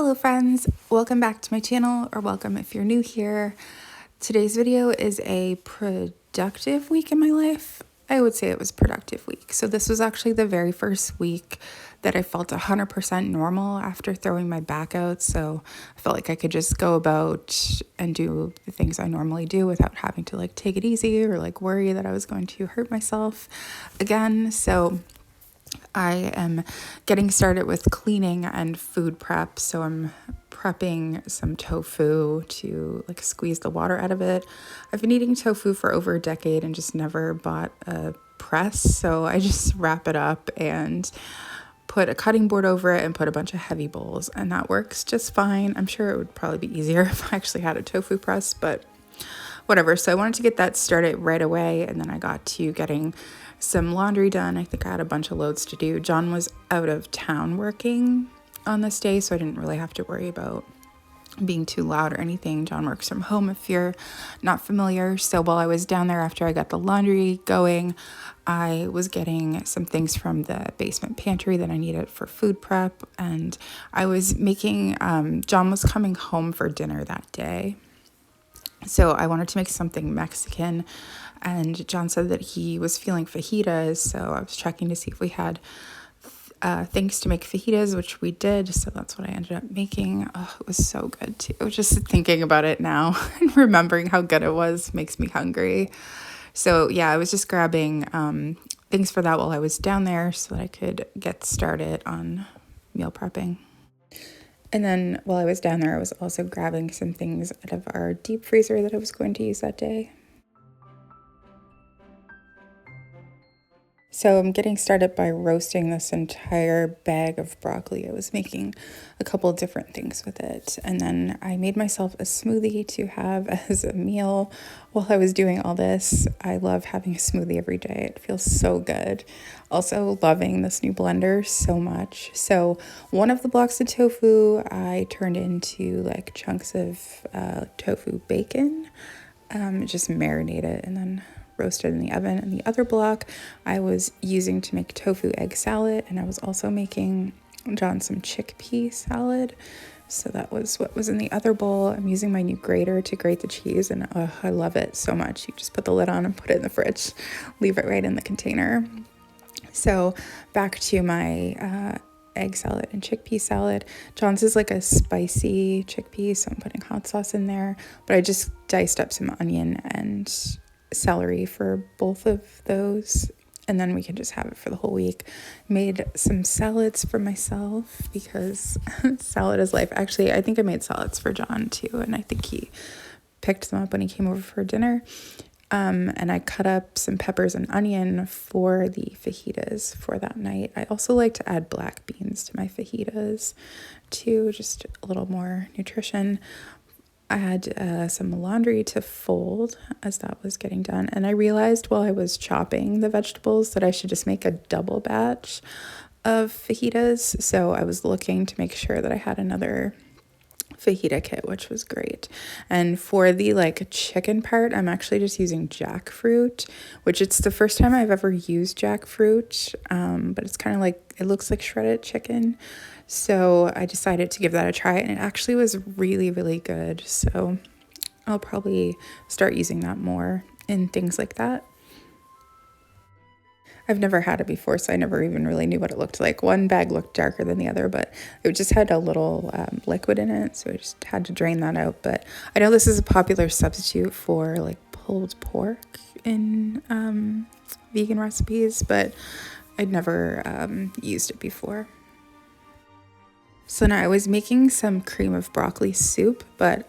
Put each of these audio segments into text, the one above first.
Hello friends, welcome back to my channel, or welcome if you're new here. Today's video is a productive week in my life. I would say it was a productive week. So this was actually the very first week that I felt 100% normal after throwing my back out. So I felt like I could just go about and do the things I normally do without having to take it easy or worry that I was going to hurt myself again. So I am getting started with cleaning and food prep. So I'm prepping some tofu to squeeze the water out of it. I've been eating tofu for over a decade and just never bought a press. So I just wrap it up and put a cutting board over it and put a bunch of heavy bowls, and that works just fine. I'm sure it would probably be easier if I actually had a tofu press, but whatever. So I wanted to get that started right away, and then I got to getting some laundry done. I think I had a bunch of loads to do. John was out of town working on this day, so I didn't really have to worry about being too loud or anything. John works from home if you're not familiar. So while I was down there after I got the laundry going, I was getting some things from the basement pantry that I needed for food prep, and I was making, John was coming home for dinner that day. So I wanted to make something Mexican, and John said that he was feeling fajitas, so I was checking to see if we had things to make fajitas, which we did, so that's what I ended up making. Oh, it was so good too. Just thinking about it now and remembering how good it was makes me hungry. So yeah, I was just grabbing things for that while I was down there so that I could get started on meal prepping. And then while I was down there, I was also grabbing some things out of our deep freezer that I was going to use that day. So I'm getting started by roasting this entire bag of broccoli. I was making a couple different things with it. And then I made myself a smoothie to have as a meal while I was doing all this. I love having a smoothie every day. It feels so good. Also loving this new blender so much. So one of the blocks of tofu I turned into chunks of tofu bacon. Just marinate it and then roasted in the oven. And the other block I was using to make tofu egg salad, and I was also making John some chickpea salad. So that was what was in the other bowl. I'm using my new grater to grate the cheese, and I love it so much. You just put the lid on and put it in the fridge, leave it right in the container. So back to my egg salad and chickpea salad. John's is a spicy chickpea, so I'm putting hot sauce in there, but I just diced up some onion and celery for both of those, and then we can just have it for the whole week. Made some salads for myself because salad is life. Actually, I think I made salads for John too, and I think he picked them up when he came over for dinner. And I cut up some peppers and onion for the fajitas for that night. I also like to add black beans to my fajitas too, just a little more nutrition. I had some laundry to fold as that was getting done. And I realized while I was chopping the vegetables that I should just make a double batch of fajitas. So I was looking to make sure that I had another fajita kit, which was great. And for the chicken part, I'm actually just using jackfruit, which it's the first time I've ever used jackfruit, but it's kind of it looks like shredded chicken. So I decided to give that a try, and it actually was really, really good. So I'll probably start using that more in things like that. I've never had it before, so I never even really knew what it looked like. One bag looked darker than the other, but it just had a little liquid in it, so I just had to drain that out. But I know this is a popular substitute for pulled pork in vegan recipes, but I'd never used it before. So now I was making some cream of broccoli soup, but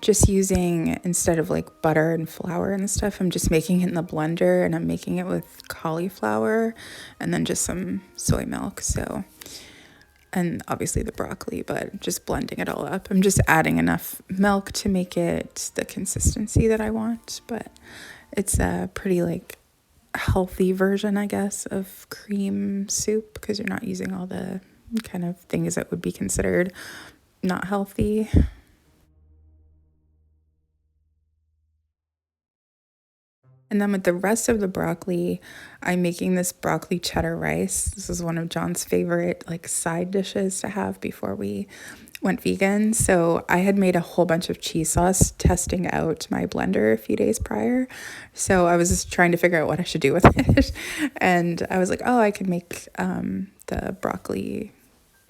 just using, instead of butter and flour and stuff, I'm just making it in the blender, and I'm making it with cauliflower and then just some soy milk. So, and obviously the broccoli, but just blending it all up. I'm just adding enough milk to make it the consistency that I want, but it's a pretty healthy version, I guess, of cream soup because you're not using all the kind of things that would be considered not healthy. And then with the rest of the broccoli, I'm making this broccoli cheddar rice. This is one of John's favorite side dishes to have before we went vegan. So I had made a whole bunch of cheese sauce testing out my blender a few days prior. So I was just trying to figure out what I should do with it. And I was like, oh, I could make the broccoli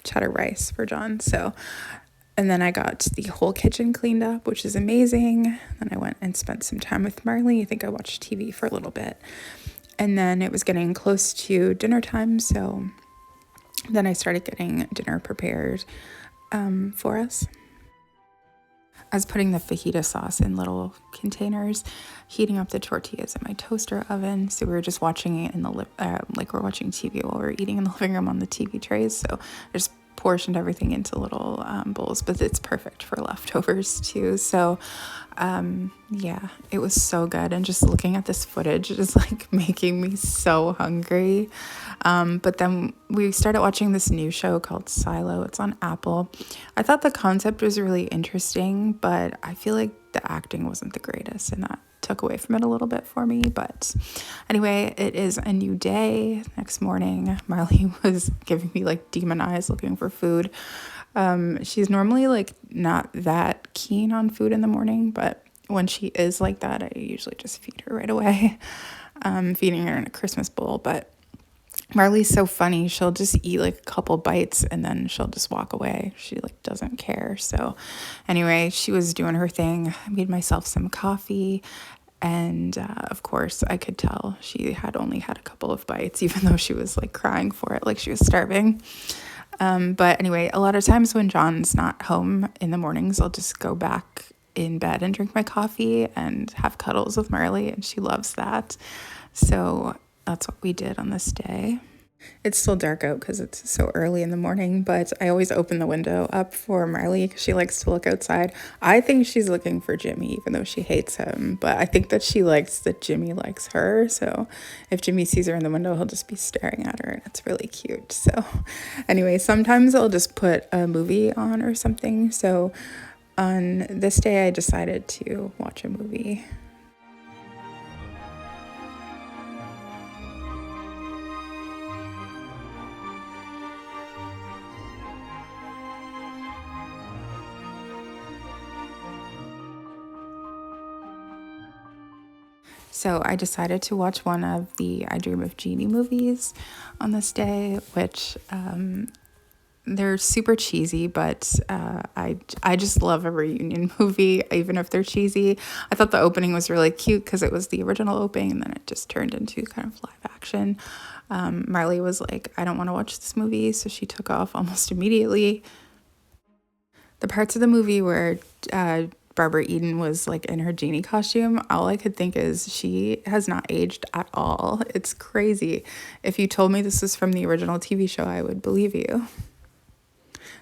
cheddar rice for John. So, and then I got the whole kitchen cleaned up, which is amazing. Then I went and spent some time with Marley. I think I watched TV for a little bit. And then it was getting close to dinner time. So then I started getting dinner prepared for us. I was putting the fajita sauce in little containers, heating up the tortillas in my toaster oven. So we were just watching it in the like we're watching TV while we're eating in the living room on the TV trays. So I just portioned everything into little bowls, but it's perfect for leftovers too. So yeah, it was so good. And just looking at this footage is like making me so hungry. But then we started watching this new show called Silo. It's on Apple. I thought the concept was really interesting, but I feel like the acting wasn't the greatest, and that took away from it a little bit for me. But anyway, it is a new day. Next morning, Marley was giving me like demon eyes looking for food. She's normally like not that keen on food in the morning, but when she is like that, I usually just feed her right away. Feeding her in a Christmas bowl. But Marley's so funny. She'll just eat like a couple bites and then she'll just walk away. She like doesn't care. So anyway, she was doing her thing. I made myself some coffee. And of course, I could tell she had only had a couple of bites, even though she was like crying for it, like she was starving. But anyway, a lot of times when John's not home in the mornings, I'll just go back in bed and drink my coffee and have cuddles with Marley, and she loves that. So that's what we did on this day. It's still dark out because it's so early in the morning, but I always open the window up for Marley because she likes to look outside. I think she's looking for Jimmy, even though she hates him, but I think that she likes that Jimmy likes her. So if Jimmy sees her in the window, he'll just be staring at her, and it's really cute. So anyway, sometimes I'll just put a movie on or something. So on this day, I decided to watch a movie. So I decided to watch one of the I Dream of Jeannie movies on this day, which they're super cheesy, but I just love a reunion movie, even if they're cheesy. I thought the opening was really cute because it was the original opening, and then it just turned into kind of live action. Marley was like, I don't want to watch this movie, so she took off almost immediately. The parts of the movie where Barbara Eden was like in her genie costume, all I could think is she has not aged at all. It's crazy. If you told me this was from the original TV show, I would believe you.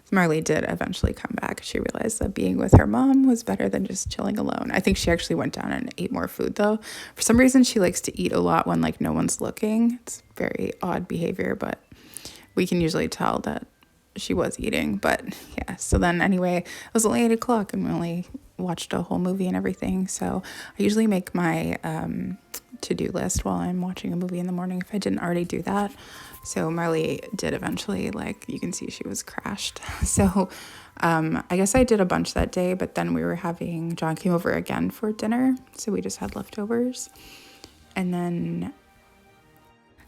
Marley did eventually come back. She realized that being with her mom was better than just chilling alone. I think she actually went down and ate more food though. For some reason, she likes to eat a lot when like no one's looking. It's very odd behavior, but we can usually tell that she was eating. But yeah, so then anyway, it was only 8 o'clock and we only watched a whole movie and everything. So I usually make my to-do list while I'm watching a movie in the morning if I didn't already do that. So Marley did eventually, like you can see she was crashed. So I guess I did a bunch that day, but then John came over again for dinner. So we just had leftovers. And then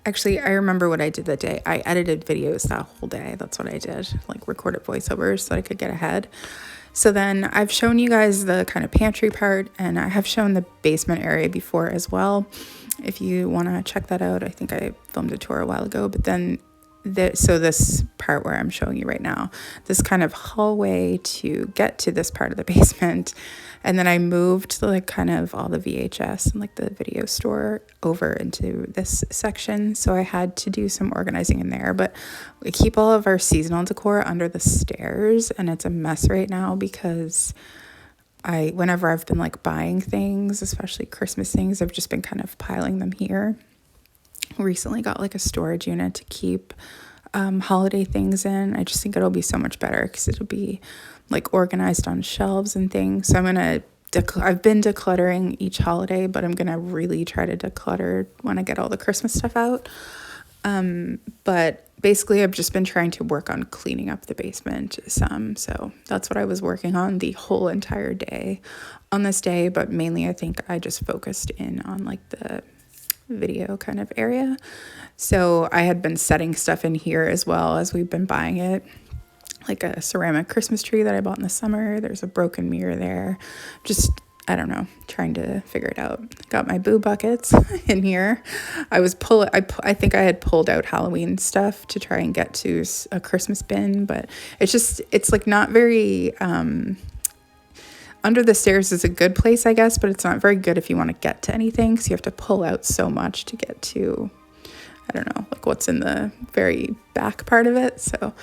actually, I remember what I did that day. I edited videos that whole day. That's what I did, like recorded voiceovers so that I could get ahead. So then I've shown you guys the kind of pantry part, and I have shown the basement area before as well. If you want to check that out, I think I filmed a tour a while ago. But then, so this part where I'm showing you right now, this kind of hallway to get to this part of the basement. And then I moved like kind of all the VHS and like the video store over into this section. So I had to do some organizing in there, but we keep all of our seasonal decor under the stairs, and it's a mess right now because whenever I've been like buying things, especially Christmas things, I've just been kind of piling them here. Recently got like a storage unit to keep holiday things in. I just think it'll be so much better because it'll be like organized on shelves and things. So I've been decluttering each holiday, but I'm gonna really try to declutter when I get all the Christmas stuff out. But basically I've just been trying to work on cleaning up the basement some. So that's what I was working on the whole entire day on this day. But mainly I think I just focused in on like the video kind of area. So I had been setting stuff in here as well as we've been buying it, like a ceramic Christmas tree that I bought in the summer. There's a broken mirror there. Just, I don't know, trying to figure it out. Got my boo buckets in here. I think I had pulled out Halloween stuff to try and get to a Christmas bin, but it's like not very, under the stairs is a good place, I guess, but it's not very good if you want to get to anything. So you have to pull out so much to get to, I don't know, like what's in the very back part of it. So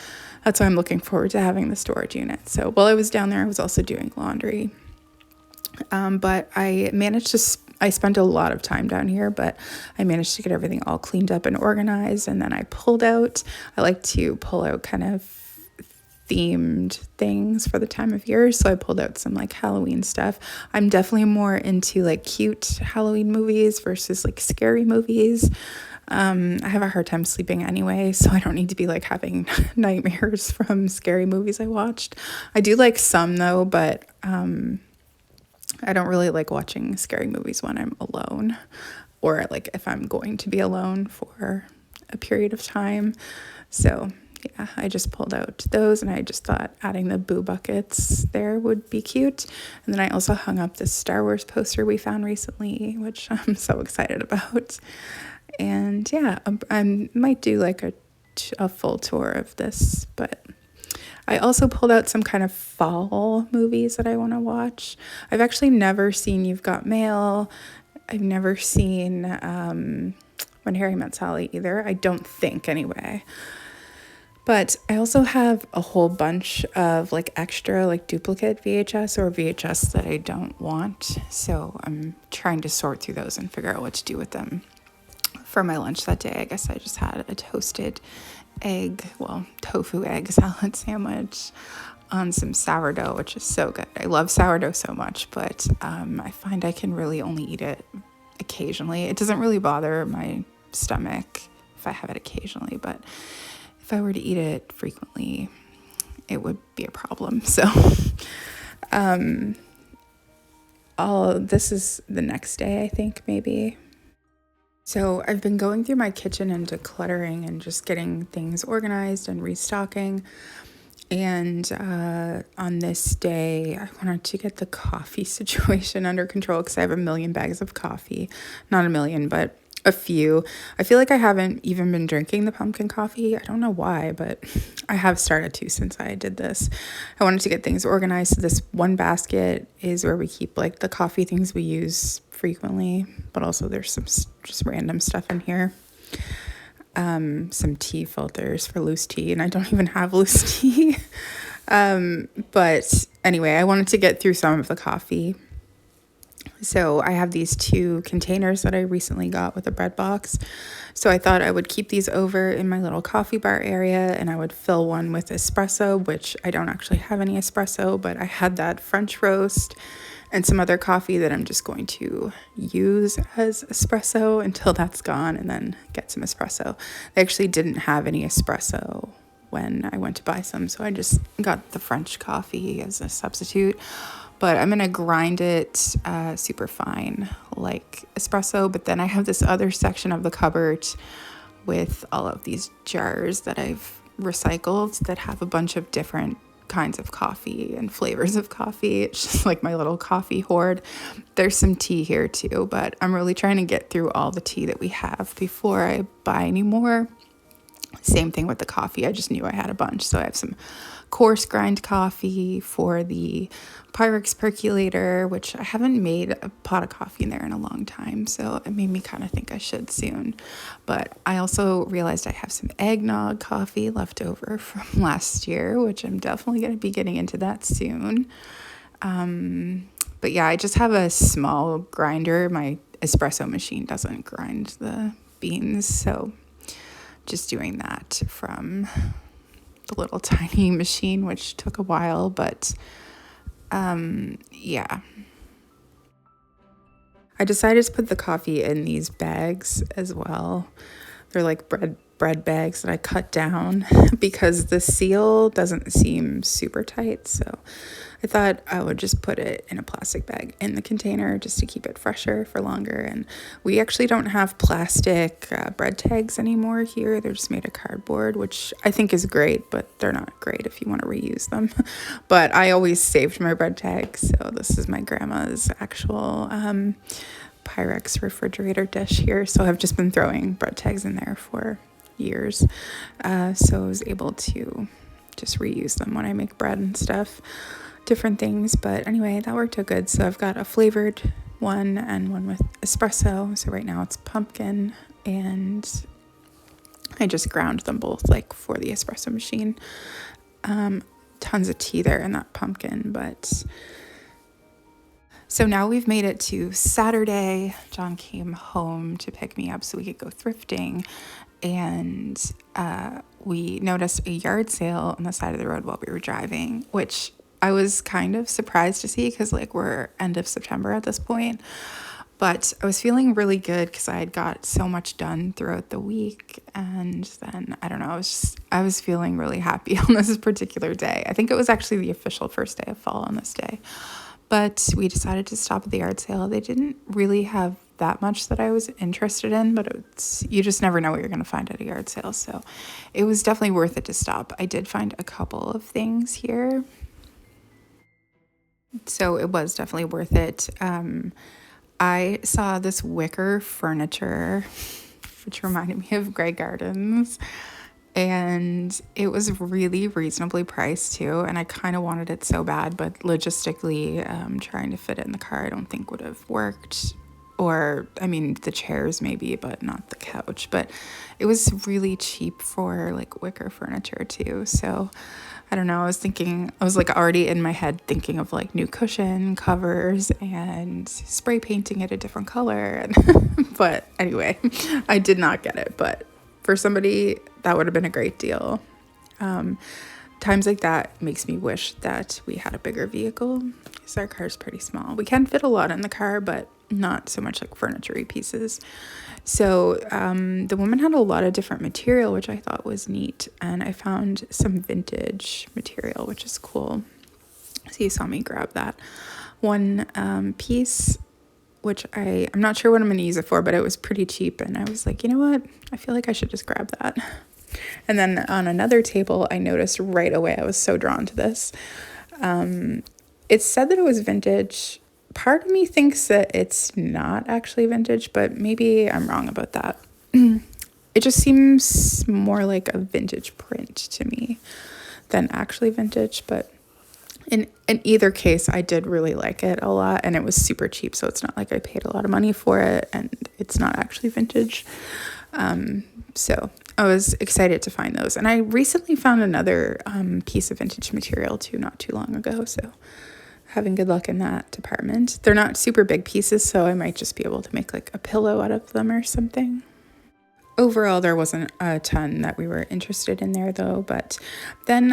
that's why I'm looking forward to having the storage unit. So while I was down there, I was also doing laundry. But I spent a lot of time down here, but I managed to get everything all cleaned up and organized. And then I like to pull out kind of themed things for the time of year. So I pulled out some like Halloween stuff. I'm definitely more into like cute Halloween movies versus like scary movies. I have a hard time sleeping anyway, so I don't need to be like having nightmares from scary movies I watched. I do like some though, but I don't really like watching scary movies when I'm alone, or like if I'm going to be alone for a period of time. So yeah, I just pulled out those, and I just thought adding the boo buckets there would be cute. And then I also hung up this Star Wars poster we found recently, which I'm so excited about. And yeah, I might do like a full tour of this, but I also pulled out some kind of fall movies that I want to watch. I've actually never seen You've Got Mail. I've never seen When Harry Met Sally either. I don't think, anyway. But I also have a whole bunch of like extra like duplicate VHS or VHS that I don't want. So I'm trying to sort through those and figure out what to do with them. For my lunch that day, I guess I just had a toasted tofu egg salad sandwich on some sourdough, which is so good. I love sourdough so much, but I find I can really only eat it occasionally. It doesn't really bother my stomach if I have it occasionally, but if I were to eat it frequently, it would be a problem. So this is the next day, I think, maybe. So I've been going through my kitchen and decluttering and just getting things organized and restocking. And on this day, I wanted to get the coffee situation under control because I have a million bags of coffee. Not a million, but a few. I feel like I haven't even been drinking the pumpkin coffee. I don't know why, but I have started to since I did this. I wanted to get things organized. So this one basket is where we keep like the coffee things we use frequently, but also there's some just random stuff in here. Some tea filters for loose tea, and I don't even have loose tea. But anyway, I wanted to get through some of the coffee. So I have these 2 containers that I recently got with a bread box. So I thought I would keep these over in my little coffee bar area, and I would fill one with espresso, which I don't actually have any espresso, but I had that French roast and some other coffee that I'm just going to use as espresso until that's gone, and then get some espresso. They actually didn't have any espresso when I went to buy some, so I just got the French coffee as a substitute. But I'm going to grind it super fine, like espresso. But then I have this other section of the cupboard with all of these jars that I've recycled that have a bunch of different kinds of coffee and flavors of coffee. It's just like my little coffee hoard. There's some tea here too, but I'm really trying to get through all the tea that we have before I buy any more. Same thing with the coffee. I just knew I had a bunch. So I have some coarse grind coffee for the Pyrex percolator, which I haven't made a pot of coffee in there in a long time. So it made me kind of think I should soon. But I also realized I have some eggnog coffee left over from last year, which I'm definitely going to be getting into that soon. But yeah, I just have a small grinder. My espresso machine doesn't grind the beans, so just doing that from the little tiny machine, which took a while, but yeah. I decided to put the coffee in these bags as well. They're like bread bags that I cut down because the seal doesn't seem super tight. So I thought I would just put it in a plastic bag in the container just to keep it fresher for longer. And we actually don't have plastic bread tags anymore here. They're just made of cardboard, which I think is great, but they're not great if you want to reuse them. But I always saved my bread tags. So this is my grandma's actual Pyrex refrigerator dish here. So I've just been throwing bread tags in there for years. So I was able to just reuse them when I make bread and stuff, different things. But anyway, that worked out good. So I've got a flavored one and one with espresso. So right now it's pumpkin, and I just ground them both like for the espresso machine. Tons of tea there in that pumpkin, but so now we've made it to Saturday. John came home to pick me up so we could go thrifting, and we noticed a yard sale on the side of the road while we were driving, which I was kind of surprised to see because like we're end of September at this point. But I was feeling really good because I had got so much done throughout the week. And then, I don't know, I was feeling really happy on this particular day. I think it was actually the official first day of fall on this day. But we decided to stop at the yard sale. They didn't really have that much that I was interested in, but you just never know what you're going to find at a yard sale. So it was definitely worth it to stop. I did find a couple of things here, so it was definitely worth it. I saw this wicker furniture, which reminded me of Grey Gardens, and it was really reasonably priced too, and I kind of wanted it so bad, but logistically trying to fit it in the car I don't think would have worked. Or I mean the chairs maybe, but not the couch. But it was really cheap for like wicker furniture too. So I don't know, I was like already in my head thinking of like new cushion covers and spray painting it a different color. But anyway, I did not get it, but for somebody that would have been a great deal. Times like that makes me wish that we had a bigger vehicle because our car is pretty small. We can fit a lot in the car, but not so much like furniture-y pieces. So the woman had a lot of different material, which I thought was neat. And I found some vintage material, which is cool. So you saw me grab that one piece, which I'm not sure what I'm going to use it for, but it was pretty cheap. And I was like, you know what? I feel like I should just grab that. And then on another table, I noticed right away, I was so drawn to this. It said that it was vintage. Part of me thinks that it's not actually vintage, but maybe I'm wrong about that. It just seems more like a vintage print to me than actually vintage. But in either case, I did really like it a lot, and it was super cheap. So it's not like I paid a lot of money for it, and it's not actually vintage. So I was excited to find those. And I recently found another piece of vintage material too, not too long ago. So having good luck in that department. They're not super big pieces, so I might just be able to make like a pillow out of them or something. Overall, there wasn't a ton that we were interested in there though, but then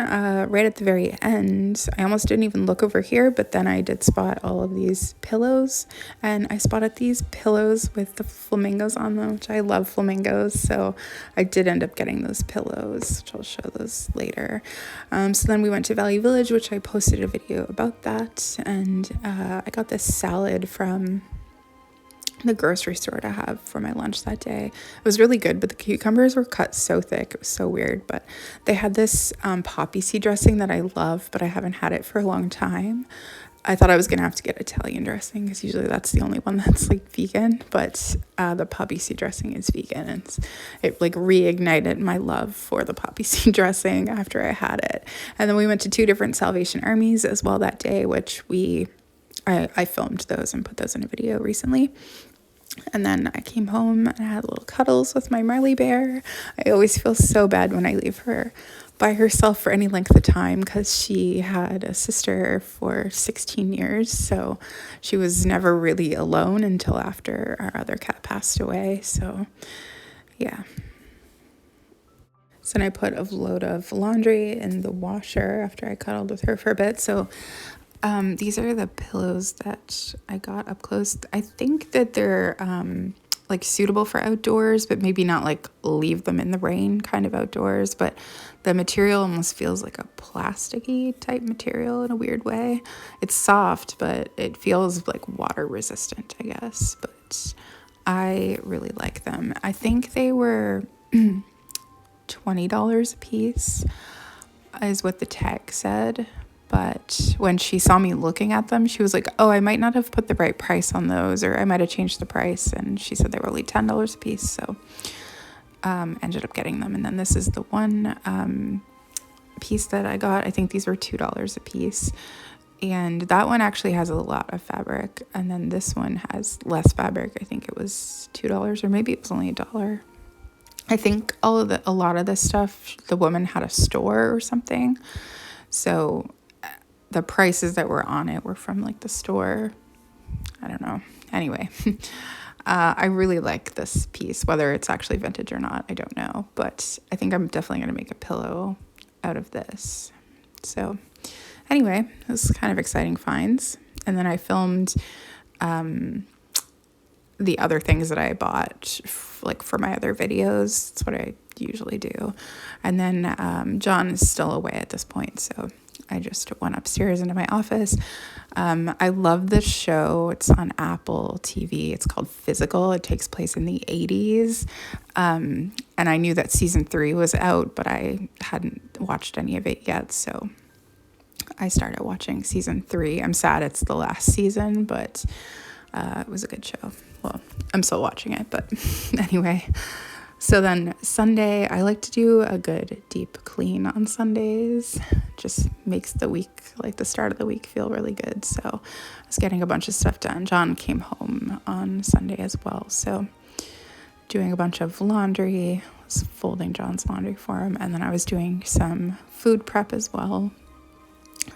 right at the very end, I almost didn't even look over here, but then I did spot all of these pillows, and I spotted these pillows with the flamingos on them, which I love flamingos, so I did end up getting those pillows, which I'll show those later. So then we went to Value Village, which I posted a video about that, and I got this salad from the grocery store to have for my lunch that day. It was really good, but the cucumbers were cut so thick. It was so weird, but they had this poppy seed dressing that I love, but I haven't had it for a long time. I thought I was going to have to get Italian dressing because usually that's the only one that's like vegan, but the poppy seed dressing is vegan, and it like reignited my love for the poppy seed dressing after I had it. And then we went to 2 different Salvation Armies as well that day, which I filmed those and put those in a video recently. And then I came home and I had little cuddles with my Marley bear. I always feel so bad when I leave her by herself for any length of time because she had a sister for 16 years. So she was never really alone until after our other cat passed away. So yeah. So then I put a load of laundry in the washer after I cuddled with her for a bit. So these are the pillows that I got up close. I think that they're like suitable for outdoors, but maybe not like leave them in the rain kind of outdoors. But the material almost feels like a plasticky type material in a weird way. It's soft, but it feels like water resistant, I guess. But I really like them. I think they were $20 a piece is what the tag said. But when she saw me looking at them, she was like, oh, I might not have put the right price on those, or I might have changed the price. And she said they were only $10 a piece. So ended up getting them. And then this is the one piece that I got. I think these were $2 a piece. And that one actually has a lot of fabric. And then this one has less fabric. I think it was $2, or maybe it was only $1. I think a lot of this stuff, the woman had a store or something. So the prices that were on it were from like the store. I don't know. Anyway, I really like this piece, whether it's actually vintage or not, I don't know. But I think I'm definitely going to make a pillow out of this. So anyway, it was kind of exciting finds. And then I filmed the other things that I bought like for my other videos. That's what I usually do. And then John is still away at this point, so I just went upstairs into my office. I love this show. It's on Apple TV. It's called Physical. It takes place in the 80s. And I knew that season 3 was out, but I hadn't watched any of it yet. So I started watching season 3. I'm sad it's the last season, but it was a good show. Well, I'm still watching it, but anyway. So then Sunday, I like to do a good deep clean on Sundays. Just makes the week, like the start of the week, feel really good. So I was getting a bunch of stuff done. John came home on Sunday as well. So doing a bunch of laundry, I was folding John's laundry for him. And then I was doing some food prep as well.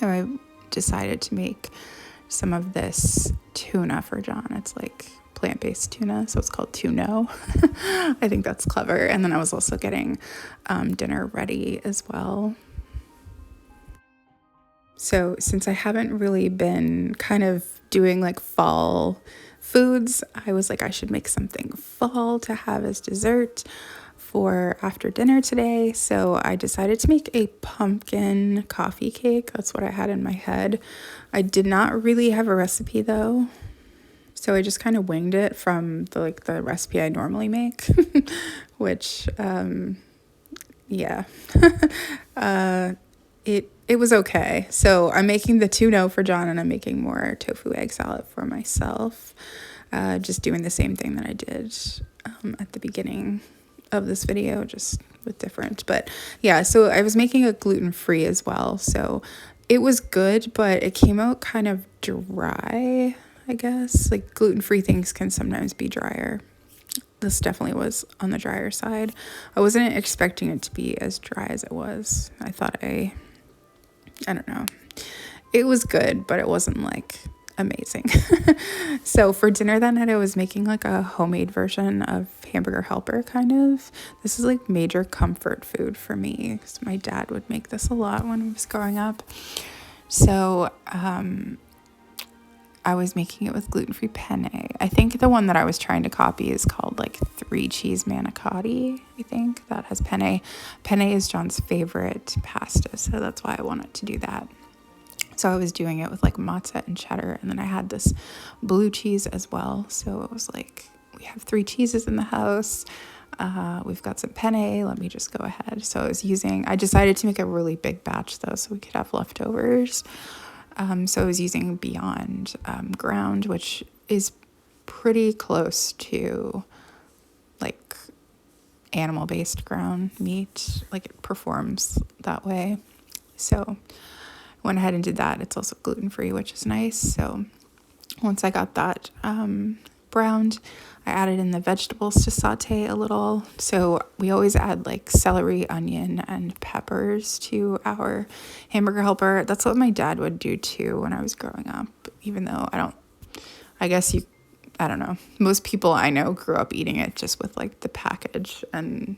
I decided to make some of this tuna for John. It's like plant-based tuna, so it's called Tuno. I think that's clever. And then I was also getting dinner ready as well. So since I haven't really been kind of doing like fall foods, I was like, I should make something fall to have as dessert for after dinner today. So I decided to make a pumpkin coffee cake. That's what I had in my head. I did not really have a recipe though. So I just kind of winged it from the recipe I normally make, which, yeah, it was okay. So I'm making the tuna for John, and I'm making more tofu egg salad for myself. Just doing the same thing that I did at the beginning of this video, just with different. But yeah, so I was making it gluten-free as well. So it was good, but it came out kind of dry, I guess. Like gluten-free things can sometimes be drier. This definitely was on the drier side. I wasn't expecting it to be as dry as it was. I thought I don't know. It was good, but it wasn't like amazing. So for dinner that night, I was making like a homemade version of Hamburger Helper kind of. This is like major comfort food for me. So my dad would make this a lot when I was growing up. So I was making it with gluten-free penne. I think the one that I was trying to copy is called like 3 cheese manicotti. I think that has penne. Penne is John's favorite pasta, so that's why I wanted to do that. So I was doing it with like matzah and cheddar, and then I had this blue cheese as well. So it was like, we have 3 cheeses in the house. We've got some penne. Let me just go ahead. So I decided to make a really big batch though, so we could have leftovers. So I was using Beyond ground, which is pretty close to like animal-based ground meat. Like it performs that way. So went ahead and did that. It's also gluten-free, which is nice. So once I got that browned, I added in the vegetables to saute a little. So we always add like celery, onion, and peppers to our Hamburger Helper. That's what my dad would do too when I was growing up, even though I don't know. Most people I know grew up eating it just with like the package and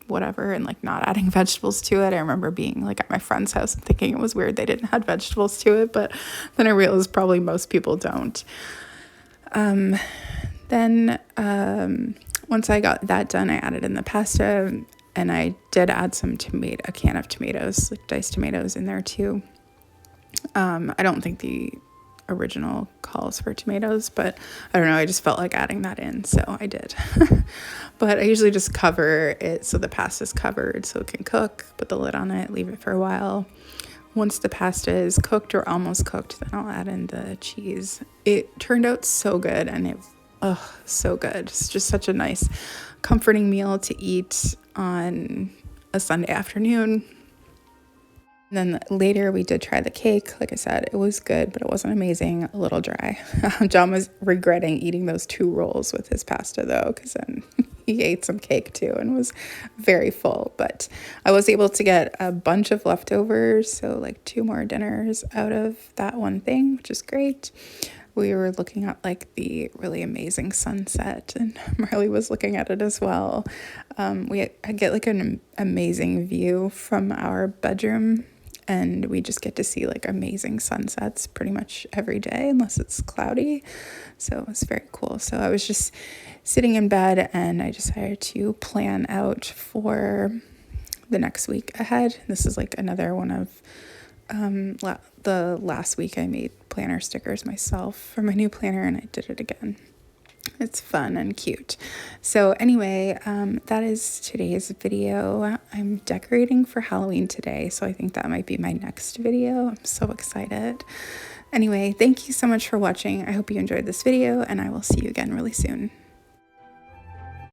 whatever, and like not adding vegetables to it. I remember being like at my friend's house and thinking it was weird they didn't add vegetables to it, but then I realized probably most people don't. Then once I got that done, I added in the pasta, and I did add a can of tomatoes, like diced tomatoes in there too. I don't think the original calls for tomatoes, but I don't know, I just felt like adding that in, so I did. But I usually just cover it so the pasta's covered so it can cook, put the lid on it, leave it for a while. Once the pasta is cooked or almost cooked, then I'll add in the cheese. It turned out so good, and so good. It's just such a nice, comforting meal to eat on a Sunday afternoon. And then later we did try the cake. Like I said, it was good, but it wasn't amazing, a little dry. John was regretting eating those 2 rolls with his pasta though, because then he ate some cake too and was very full. But I was able to get a bunch of leftovers, so like 2 more dinners out of that one thing, which is great. We were looking at like the really amazing sunset, and Marley was looking at it as well. I get like an amazing view from our bedroom, and we just get to see like amazing sunsets pretty much every day unless it's cloudy. So it was very cool. So I was just sitting in bed, and I decided to plan out for the next week ahead. This is like another one of the last week I made planner stickers myself for my new planner, and I did it again. It's fun and cute. So anyway, that is today's video. I'm decorating for Halloween today, so I think that might be my next video. I'm so excited. Anyway, thank you so much for watching. I hope you enjoyed this video, and I will see you again really soon.